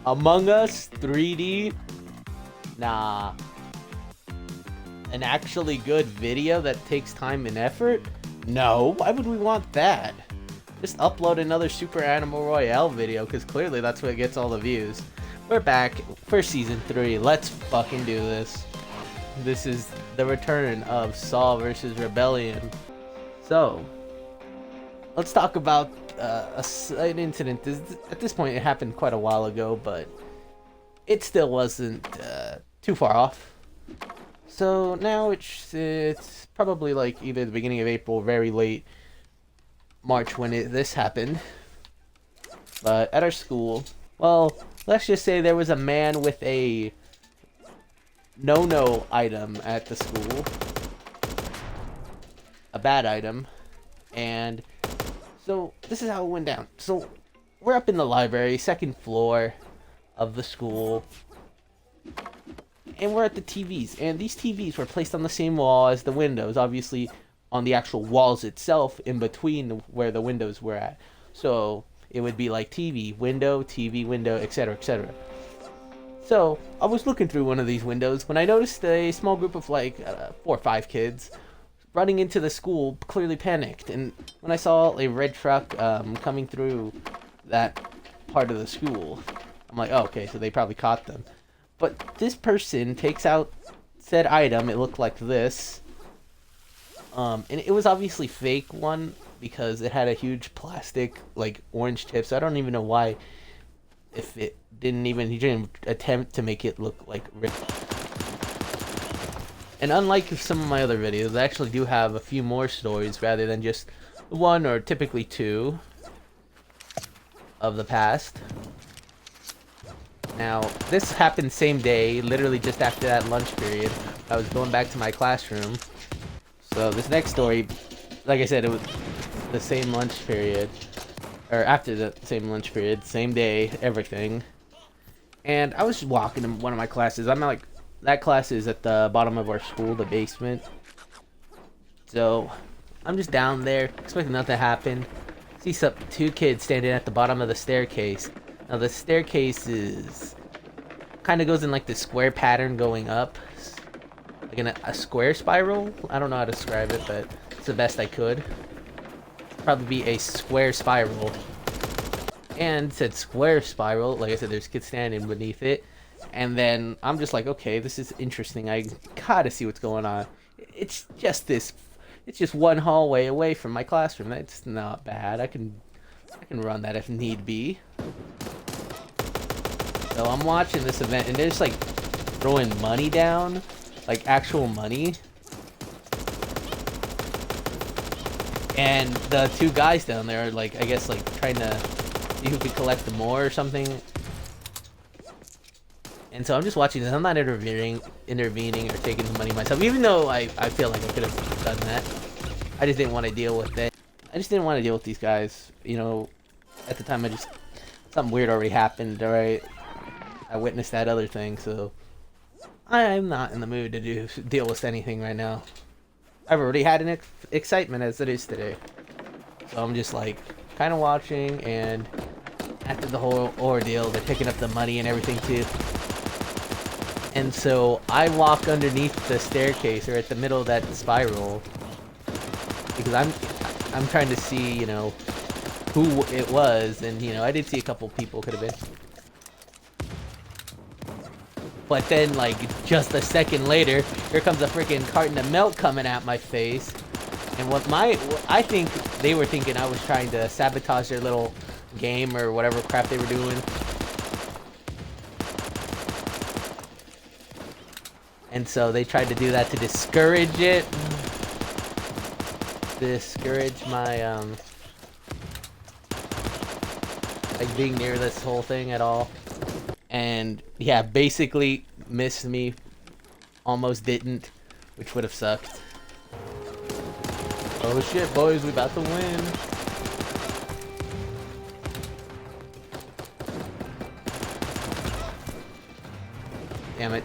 Among Us 3D? Nah. An actually good video that takes time and effort? No, why would we want that? Just upload another Super Animal Royale video, because clearly that's what gets all the views. We're back for Season 3. Let's fucking do this. This is the return of Saw vs. Rebellion. So, let's talk about an incident. At this point, it happened quite a while ago, but it still wasn't too far off. So now it's probably like either the beginning of April, very late March when this happened. But at our school, well, let's just say there was a man with a no-no item at the school. A bad item. And so this is how it went down. So we're up in the library, second floor of the school. And we're at the TVs. And these TVs were placed on the same wall as the windows. Obviously on the actual walls itself, in between where the windows were at. So it would be like TV, window, etc., etc. So I was looking through one of these windows when I noticed a small group of like 4 or 5 kids running into the school, clearly panicked. And when I saw a red truck coming through that part of the school, I'm like, oh, okay, so they probably caught them. But this person takes out said item. It looked like this. And it was obviously fake one because it had a huge plastic, like, orange tip. So I don't even know why, if it he didn't attempt to make it look like real. And unlike some of my other videos, I actually do have a few more stories rather than just 1 or typically 2 of the past. Now, this happened same day, literally just after that lunch period. I was going back to my classroom. So this next story, like I said, it was the same lunch period. Or after the same lunch period, same day, everything. And I was walking in one of my classes. I'm like, that class is at the bottom of our school, the basement. So I'm just down there, expecting nothing to happen. See 2 kids standing at the bottom of the staircase. Now the staircase is kind of goes in like the square pattern going up, like in a square spiral. I don't know how to describe it, but it's the best I could. Probably be a square spiral. And said square spiral, like I said, there's kids standing beneath it. And then I'm just like, okay, this is interesting. I gotta see what's going on. It's just one hallway away from my classroom. That's not bad. I can run that if need be. So I'm watching this event, and they're just like throwing money down, like actual money. And the 2 guys down there are like, I guess, like trying to see who could collect more or something. And so I'm just watching this. I'm not intervening or taking the money myself, even though I feel like I could have done that. I just didn't want to deal with it. I just didn't want to deal with these guys. You know, at the time, something weird already happened, alright? I witnessed that other thing, so I'm not in the mood to deal with anything right now. I've already had an excitement as it is today. So I'm just like, kind of watching, and after the whole ordeal, they're picking up the money and everything too. And so I walk underneath the staircase, or at the middle of that spiral, because I'm trying to see, you know, who it was, and you know, I did see a couple people could have been. But then, like, just a second later, here comes a freaking carton of milk coming at my face. And I think they were thinking I was trying to sabotage their little game or whatever crap they were doing. And so they tried to do that to discourage it. Discourage my, like, being near this whole thing at all. And yeah, basically missed me. Almost didn't, which would have sucked. Oh shit, boys, we about to win. Damn it.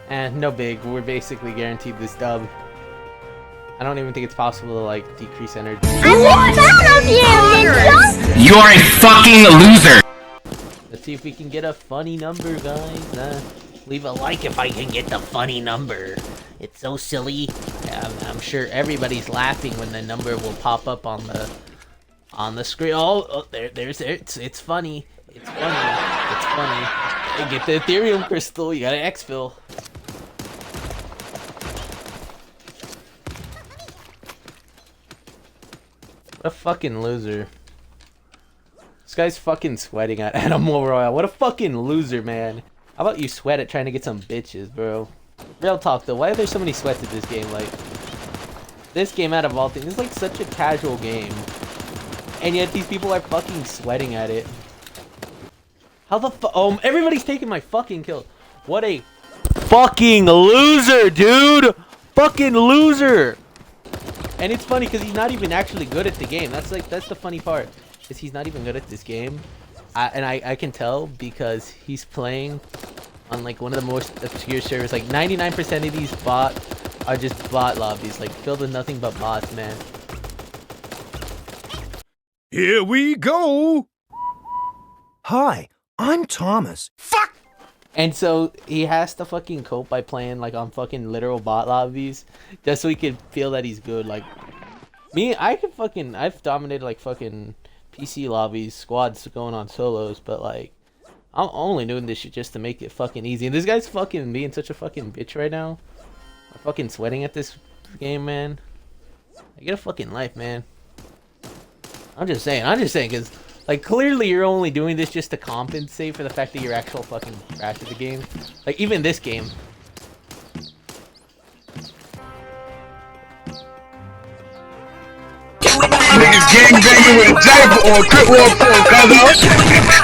And no big, we're basically guaranteed this dub. I don't even think it's possible to like decrease energy. I'm proud of you, Ninja! You're a fucking loser! Let's see if we can get a funny number, guys. Leave a like if I can get the funny number. It's so silly. I'm sure everybody's laughing when the number will pop up on the screen. Oh, there's it. It's funny. It's funny. It's funny. Hey, get the Ethereum crystal. You got an exfil. What a fucking loser. This guy's fucking sweating at Animal Royale. What a fucking loser, man. How about you sweat at trying to get some bitches, bro? Real talk, though. Why are there so many sweats at this game? Like, this game out of all things is like such a casual game. And yet these people are fucking sweating at it. How the fuck? Oh, everybody's taking my fucking kill. What a fucking loser, dude! Fucking loser! And it's funny because he's not even actually good at the game. That's the funny part. Is he's not even good at this game. I can tell because he's playing on like one of the most obscure servers. Like 99% of these bots are just bot lobbies, like filled with nothing but bots, man. Here we go! Hi, I'm Thomas. Fuck! And so he has to fucking cope by playing like on fucking literal bot lobbies just so he can feel that he's good. Like me, I've dominated like fucking PC lobbies, squads going on solos, but like I'm only doing this shit just to make it fucking easy. And this guy's fucking being such a fucking bitch right now. I'm fucking sweating at this game, man. I get a fucking life, man. I'm just saying, because like clearly you're only doing this just to compensate for the fact that you're actual fucking trash at the game. Like even this game. Niggas gangbanging with a diaper or a crip walk for cuz.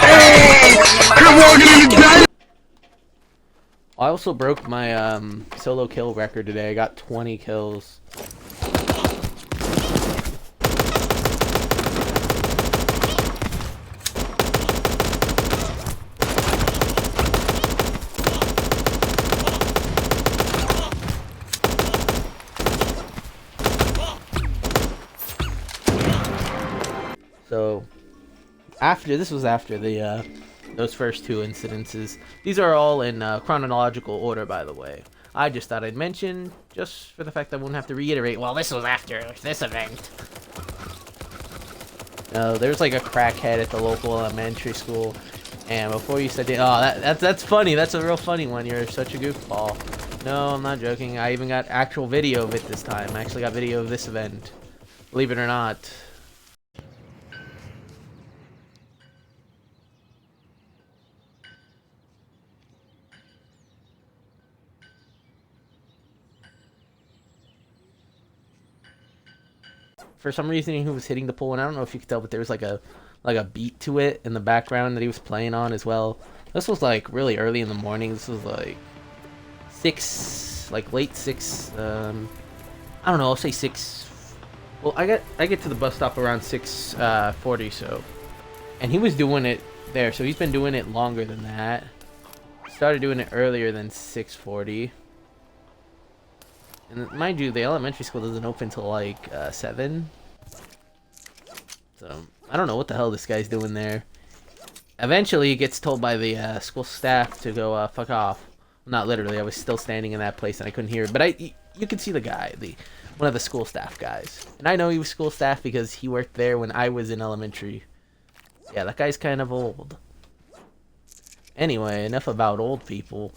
Hey! Crip walking in the diaper! I also broke my solo kill record today. I got 20 kills. So this was after the those first two incidences. These are all in chronological order, by the way. I just thought I'd mention, just for the fact that I wouldn't have to reiterate, well, this was after this event. There's like a crackhead at the local elementary school, and before you said, oh, that's funny, that's a real funny one, you're such a goofball. No, I'm not joking, I even got actual video of it this time. I actually got video of this event, believe it or not. For some reason he was hitting the pole, and I don't know if you could tell, but there was like a beat to it in the background that he was playing on as well. This was like really early in the morning. This was like late 6, I don't know, I'll say 6. Well, I get to the bus stop around 6:40, so, and he was doing it there, so he's been doing it longer than that. Started doing it earlier than 6:40. And mind you, the elementary school doesn't open till like 7. So I don't know what the hell this guy's doing there. Eventually he gets told by the school staff to go fuck off. Not literally, I was still standing in that place and I couldn't hear it. But you could see the guy, one of the school staff guys. And I know he was school staff because he worked there when I was in elementary. Yeah, that guy's kind of old. Anyway, enough about old people.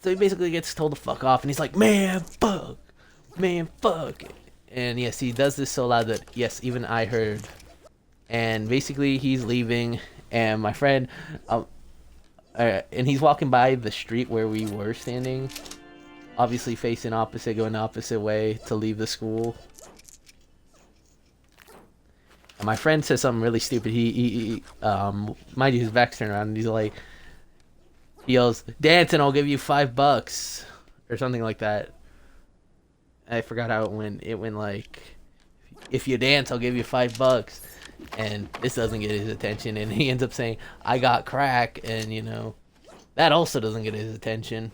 So he basically gets told to fuck off, and he's like, man, fuck. And yes, he does this so loud that, yes, even I heard. And basically, he's leaving, and my friend, and he's walking by the street where we were standing, obviously facing opposite, going the opposite way to leave the school. And my friend says something really stupid. He mind you, his back's turned around, and he's like, he yells, dance and I'll give you $5 or something like that. I forgot how it went. It went like, if you dance, I'll give you $5. And this doesn't get his attention. And he ends up saying, I got crack. And, you know, that also doesn't get his attention.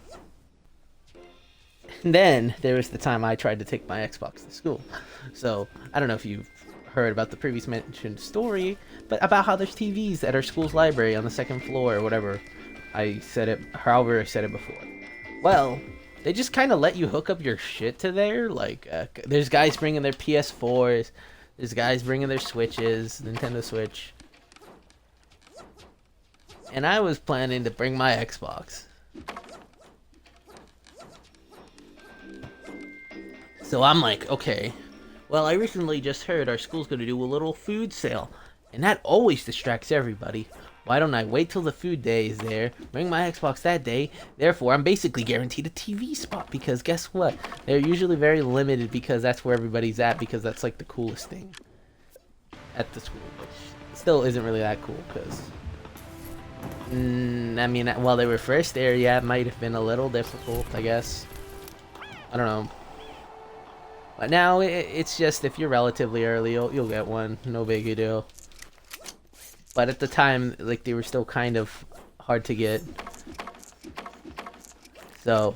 And then there was the time I tried to take my Xbox to school. So I don't know if you've heard about the previous mentioned story, but about how there's TVs at our school's library on the second floor or whatever. I said it, however I said it before. Well, they just kind of let you hook up your shit to there. Like, there's guys bringing their PS4s, there's guys bringing their Switches, Nintendo Switch. And I was planning to bring my Xbox. So I'm like, okay, well, I recently just heard our school's going to do a little food sale, and that always distracts everybody. Why don't I wait till the food day is there, bring my Xbox that day, therefore I'm basically guaranteed a TV spot, because guess what? They're usually very limited because that's where everybody's at, because that's like the coolest thing at the school, which still isn't really that cool, because, I mean, while they were first there, yeah, it might have been a little difficult, I guess. I don't know. But now it's just if you're relatively early, you'll get one. No big deal. But at the time, like, they were still kind of hard to get. So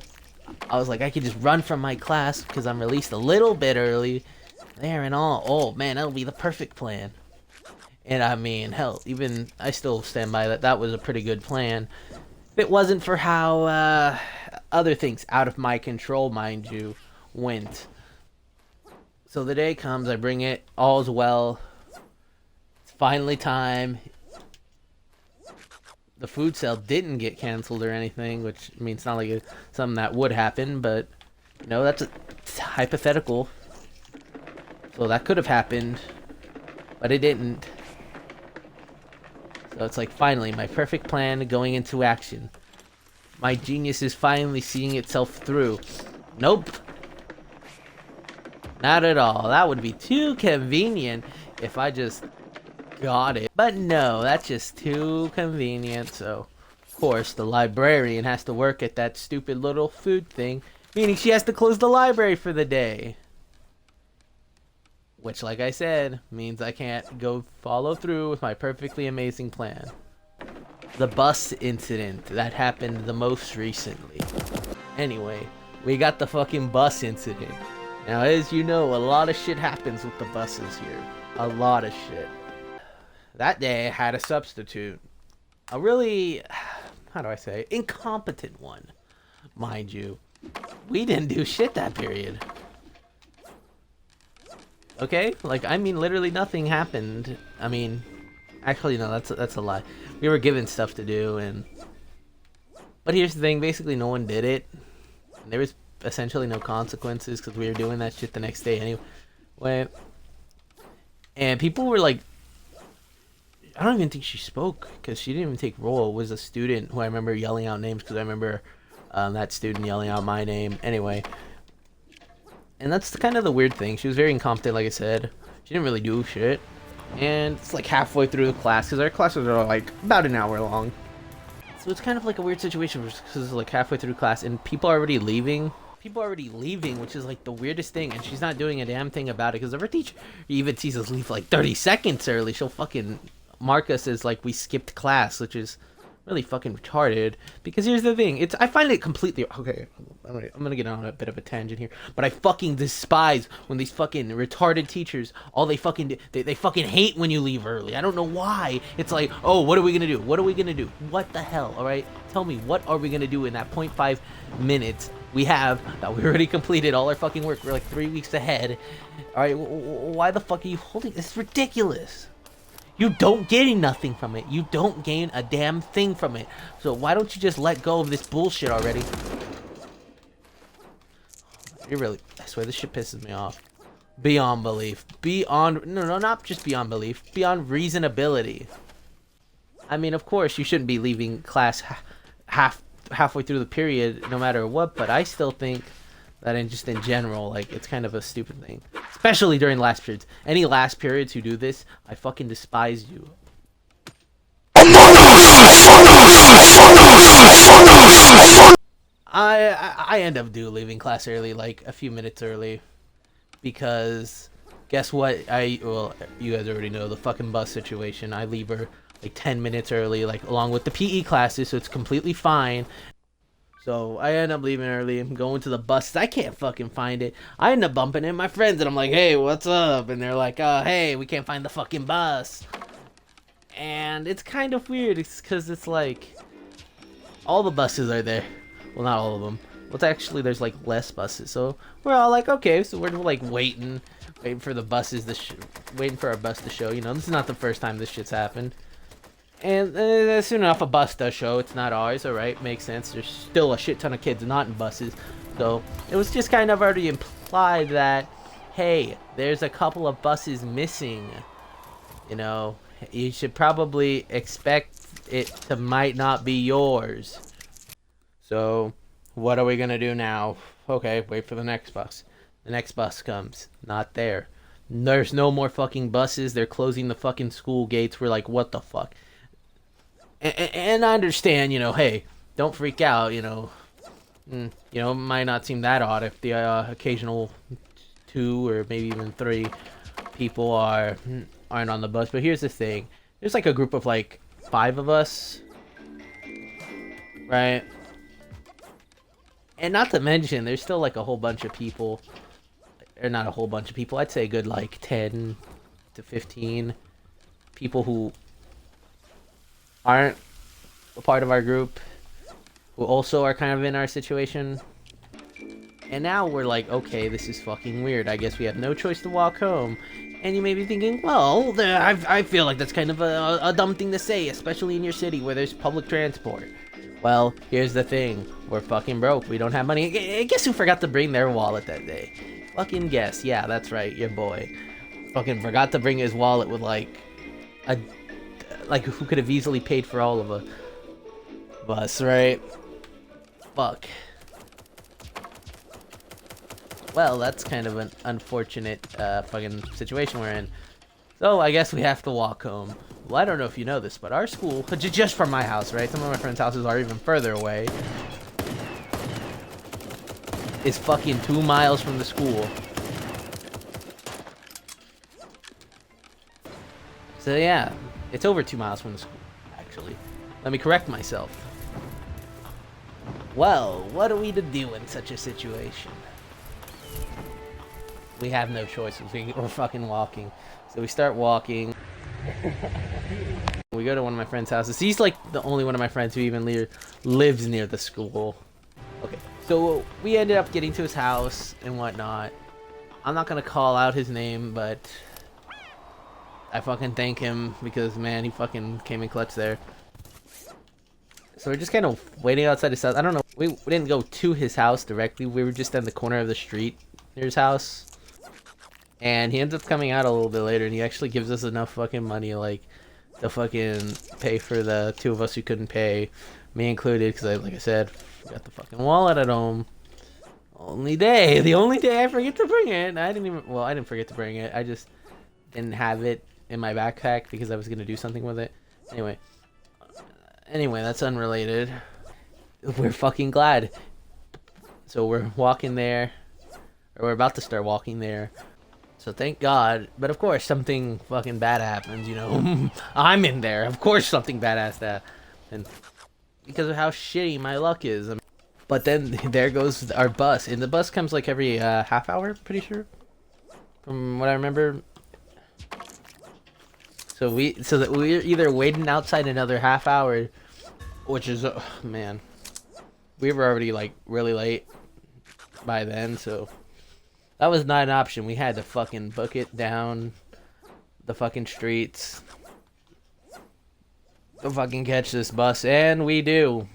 I was like, I could just run from my class because I'm released a little bit early. There and all. Oh man, that'll be the perfect plan. And I mean, hell, even I still stand by that. That was a pretty good plan. If it wasn't for how other things out of my control, mind you, went. So the day comes, I bring it, all's well. It's finally time. The food sale didn't get canceled or anything, which means it's not like something that would happen, but you know, it's hypothetical. So that could have happened, but it didn't. So it's like, finally, my perfect plan going into action. My genius is finally seeing itself through. Nope. Not at all. That would be too convenient if I just got it. But no, that's just too convenient. So, of course, the librarian has to work at that stupid little food thing, meaning she has to close the library for the day. Which, like I said, means I can't go follow through with my perfectly amazing plan. The bus incident that happened the most recently. Anyway, we got the fucking bus incident. Now, as you know, a lot of shit happens with the buses here. A lot of shit. That day, I had a substitute. A really, how do I say, incompetent one, mind you. We didn't do shit that period. Okay? Like, I mean, literally nothing happened. I mean, actually, no, that's a lie. We were given stuff to do, and... But here's the thing, basically no one did it. There was essentially no consequences because we were doing that shit the next day anyway. And people were like, I don't even think she spoke because she didn't even take roll. It was a student who I remember yelling out names because I remember that student yelling out my name anyway. And that's kind of the weird thing. She was very incompetent, like I said. She didn't really do shit. And it's like halfway through the class because our classes are like about an hour long. So it's kind of like a weird situation because it's like halfway through class and people are already leaving. Which is like the weirdest thing, and she's not doing a damn thing about it because if her teacher even sees us leave like 30 seconds early, she'll fucking mark us as like we skipped class, which is really fucking retarded. Because here's the thing, I find it completely okay. I'm gonna get on a bit of a tangent here, but I fucking despise when these fucking retarded teachers, all they fucking do, they fucking hate when you leave early. I don't know why. It's like, oh, what are we gonna do? What are we gonna do? What the hell? All right, tell me, what are we gonna do in that 0.5 minutes we have that we already completed all our fucking work? We're like 3 weeks ahead. All right, why the fuck are you holding? It's ridiculous. You don't gain nothing from it. You don't gain a damn thing from it. So why don't you just let go of this bullshit already? You really, I swear this shit pisses me off. Beyond belief. No, not just beyond belief. Beyond reasonability. I mean, of course, you shouldn't be leaving class halfway through the period, no matter what, but I still think that in general, like, it's kind of a stupid thing. Especially during last periods. Any last periods who do this, I fucking despise you. I end up leaving class early, like a few minutes early, because guess what? Well, you guys already know the fucking bus situation. I leave her like 10 minutes early, like along with the PE classes, so it's completely fine. So I end up leaving early and going to the bus. I can't fucking find it. I end up bumping into my friends and I'm like, hey, what's up? And they're like, hey, we can't find the fucking bus. And it's kind of weird. It's because it's like all the buses are there. Well, not all of them. Well, it's actually there's like less buses. So we're all like, okay, so we're like waiting for the buses to waiting for our bus to show. You know, this is not the first time this shit's happened. And soon enough, a bus does show. It's not ours, alright? Makes sense. There's still a shit ton of kids not in buses. So, it was just kind of already implied that, hey, there's a couple of buses missing. You know, you should probably expect it to might not be yours. So, what are we gonna do now? Okay, wait for the next bus. The next bus comes. Not there. There's no more fucking buses. They're closing the fucking school gates. We're like, what the fuck? And I understand, you know, hey, don't freak out, you know. You know, it might not seem that odd if the occasional 2 or maybe even 3 people aren't on the bus. But here's the thing. There's like a group of like 5 of us. Right? And not to mention, there's still like a whole bunch of people. Or not a whole bunch of people. I'd say a good like 10 to 15 people who aren't a part of our group, who also are kind of in our situation. And now we're like, okay, this is fucking weird. I guess we have no choice to walk home. And you may be thinking, well, I feel like that's kind of a dumb thing to say, especially in your city where there's public transport. Well, here's the thing. We're fucking broke. We don't have money. I guess who forgot to bring their wallet that day? Fucking guess. Yeah, that's right, your boy. Fucking forgot to bring his wallet with like who could have easily paid for all of a bus, right? Fuck. Well, that's kind of an unfortunate fucking situation we're in. So I guess we have to walk home. Well, I don't know if you know this, but our school, just from my house, right? Some of my friends' houses are even further away. Is fucking 2 miles from the school. So yeah, it's over 2 miles from the school, actually. Let me correct myself. Well, what are we to do in such a situation? We have no choice. We're fucking walking. So we start walking. We go to one of my friend's houses. He's like the only one of my friends who even lives near the school. Okay, so we ended up getting to his house and whatnot. I'm not gonna call out his name, but I fucking thank him because, man, he fucking came in clutch there. So we're just kind of waiting outside his house. I don't know. We didn't go to his house directly. We were just on the corner of the street near his house. And he ends up coming out a little bit later, and he actually gives us enough fucking money, like, to fucking pay for the 2 of us who couldn't pay. Me included, because like I said, got the fucking wallet at home. The only day I forget to bring it. I didn't forget to bring it. I just didn't have it in my backpack because I was gonna do something with it. Anyway, that's unrelated. We're fucking glad. So we're walking there, or we're about to start walking there. So thank God. But of course, something fucking bad happens, you know. I'm in there. Of course something bad has to happen. Because of how shitty my luck is. But then there goes our bus. And the bus comes like every half hour, pretty sure. From what I remember. So we're either waiting outside another half hour, which is, man. We were already like really late by then, so that was not an option. We had to fucking book it down the fucking streets to fucking catch this bus, and we do.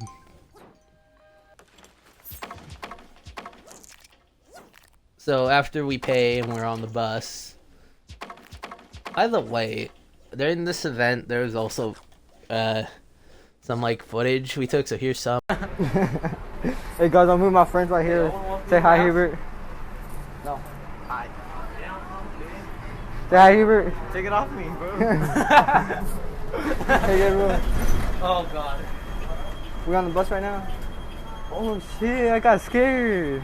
So after we pay and we're on the bus, by the way, during this event there was also some like footage we took, so here's some. Hey guys, I'm with my friends right here. Say hi, Hubert. No. Hi. Say hi, Hubert. Take it off me, bro. Hey everyone. Oh god. We on the bus right now? Oh shit, I got scared.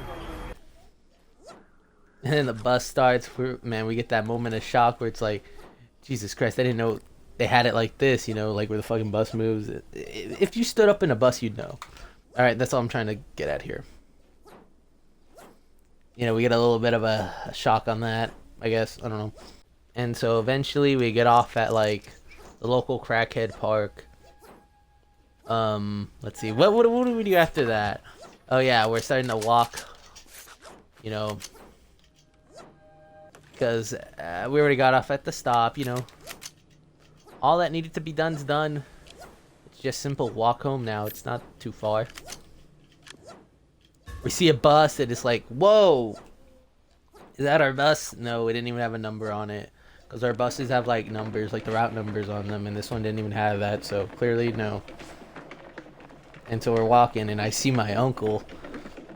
And then the bus starts. We get that moment of shock where it's like, Jesus Christ, I didn't know they had it like this, you know, like where the fucking bus moves. If you stood up in a bus, you'd know. All right, that's all I'm trying to get at here. You know, we get a little bit of a shock on that, I guess. I don't know. And so eventually we get off at like the local crackhead park. Let's see. What do we do after that? Oh yeah, we're starting to walk. You know, because we already got off at the stop. You know, all that needed to be done's done. It's just simple walk home now. It's not too far. We see a bus and it's like, whoa, is that our bus? No, it didn't even have a number on it. Because our buses have like numbers, like the route numbers on them, and this one didn't even have that, so clearly no. And so we're walking and I see my uncle.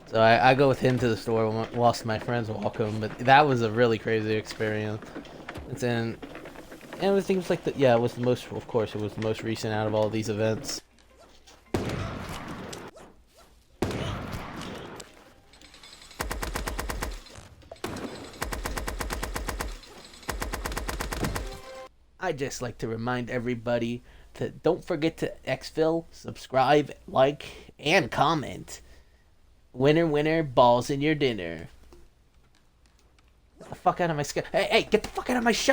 So I go with him to the store whilst my friends walk home, but that was a really crazy experience. And I think it was like it was the most, of course, it was the most recent out of all these events. I'd just like to remind everybody to don't forget to exfil, subscribe, like, and comment. Winner, winner, balls in your dinner. Get the fuck out of my sky. Hey, get the fuck out of my shop!